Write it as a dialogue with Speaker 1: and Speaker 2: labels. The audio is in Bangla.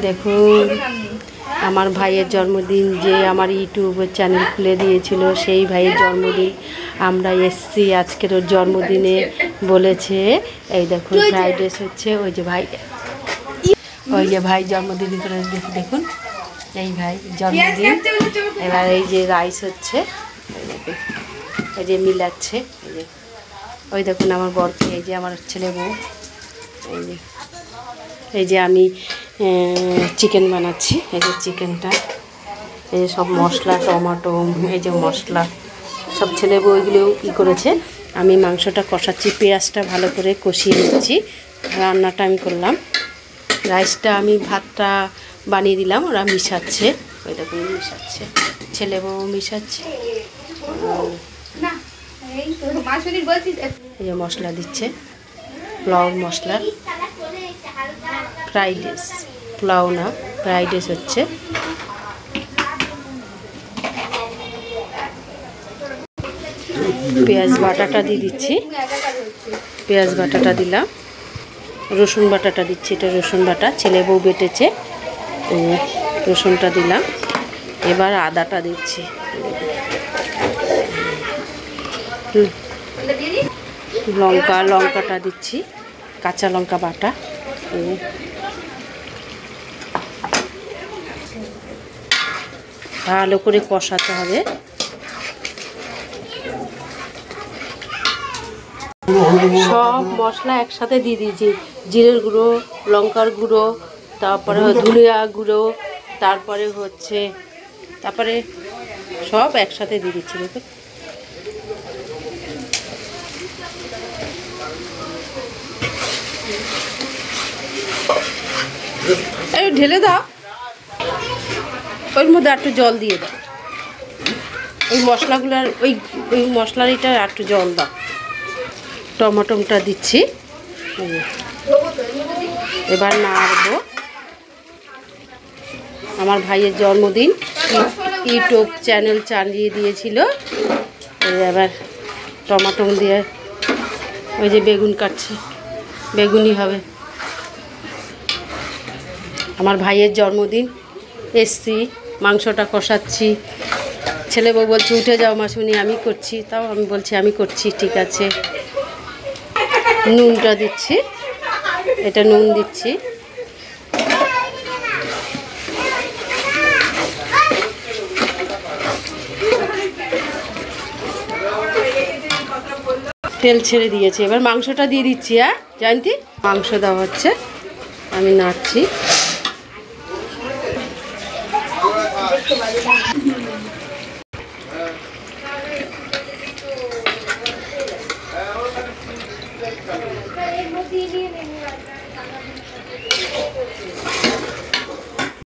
Speaker 1: দেখুন আমার ভাইয়ের জন্মদিন, যে আমার ইউটিউবের চ্যানেল খুলে দিয়েছিল সেই ভাইয়ের জন্মদিন। আমরা এসছি আজকের ওর জন্মদিনে বলেছে। এই দেখুন ফ্রাইড রাইস হচ্ছে, ওই যে ভাই জন্মদিন করে দেখুন, এই ভাই জন্মদিন। এবার এই যে রাইস হচ্ছে, এই যে মিলাচ্ছে, ওই দেখুন আমার বরকে, এই যে আমার ছেলে বউ, এই যে আমি চিকেন বানাচ্ছি। এই যে চিকেনটা, এই যে সব মশলা, টমেটো, এই যে মশলা সব ছেলে বউ এগুলো করেছে। আমি মাংসটা কষাচ্ছি, পেঁয়াজটা ভালো করে কষিয়ে নিচ্ছি। রান্নাটা আমি করলাম, রাইসটা আমি ভাতটা বানিয়ে দিলাম, ওরা মিশাচ্ছে। ওই দেখুন মিশাচ্ছে, ছেলে বউ মিশাচ্ছে। এই যে মশলা দিচ্ছে, পোলাও মশলা, ফ্রাইড রাইস, পোলাও না ফ্রাইড রাইস হচ্ছে। পেঁয়াজ বাটাটা দিয়ে দিচ্ছি, পেঁয়াজ বাটাটা দিলাম, রসুন বাটাটা দিচ্ছি, এটা রসুন বাটা ছেলে বউ বেটেছে, রসুনটা দিলাম। এবার আদাটা দিচ্ছি, লঙ্কাটা দিচ্ছি, কাঁচা লঙ্কা বাটা। ভালো করে কষাতে হবে। সব মশলা একসাথে দিয়ে দিয়েছি, জিরের গুঁড়ো, লঙ্কার গুঁড়ো, তারপরে ধনিয়া গুঁড়ো, তারপরে সব একসাথে দিয়ে দিচ্ছি। দেখুন এই ঢেলে দাও, ওর মধ্যে একটু জল দিয়ে দাও, ওই মশলাগুলার ওই মশলার এটা একটু জল দাও। টমেটোটা দিচ্ছি, এবার নাড়বো। আমার ভাইয়ের জন্মদিন, ইউটিউব চ্যানেল চালিয়ে দিয়েছিল। এবার টমেটো দিয়ে, ওই যে বেগুন কাটছি, বেগুনি হবে। আমার ভাইয়ের জন্মদিন, এসছি, মাংসটা কষাচ্ছি। ছেলে বউ বলছে উঠে যাও মাসুনি, আমি করছি। তাও আমি বলছি আমি করছি, ঠিক আছে। নুনটা দিচ্ছি, এটা নুন দিচ্ছি। তেল ছেড়ে দিয়েছে, এবার মাংসটা দিয়ে দিচ্ছি। হ্যাঁ জানতি, মাংস দেওয়া হচ্ছে, আমি নাড়ছি।